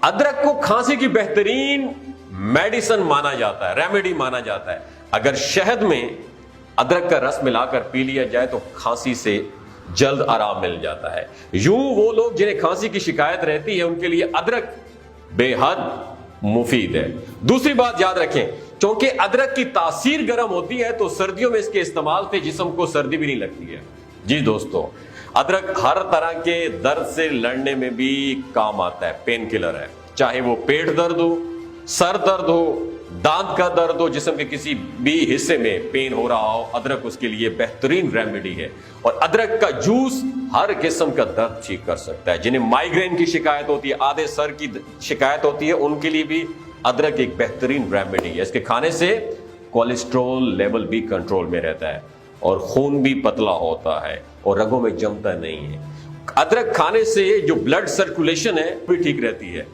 अदरक को खांसी की बेहतरीन मेडिसिन माना जाता है, रेमेडी माना जाता है। अगर शहद में अदरक का रस मिलाकर पी लिया जाए तो खांसी से जल्द आराम मिल जाता है। यूं वो लोग जिन्हें खांसी की शिकायत रहती है उनके लिए अदरक बेहद मुफीद है। दूसरी बात याद रखें, क्योंकि अदरक की तासीर गर्म होती है तो सर्दियों में इसके इस्तेमाल से जिस्म को सर्दी भी नहीं लगती है। जी दोस्तों, अदरक हर तरह के दर्द से लड़ने में भी काम आता है, पेन किलर है। चाहे वो पेट दर्द हो, सर दर्द हो, दांत का दर्द हो, जिस्म के किसी भी हिस्से में पेन हो रहा हो, अदरक उसके लिए बेहतरीन रेमेडी है। और अदरक का जूस हर किस्म का दर्द ठीक कर सकता है। जिन्हें माइग्रेन की शिकायत होती है, आधे सर की शिकायत होती है, उनके लिए भी अदरक एक बेहतरीन रेमेडी है। इसके खाने से कोलेस्ट्रॉल लेवल भी कंट्रोल में रहता है और खून भी पतला होता है और रगों में जमता नहीं है। अदरक खाने से जो ब्लड सर्कुलेशन है भी ठीक रहती है।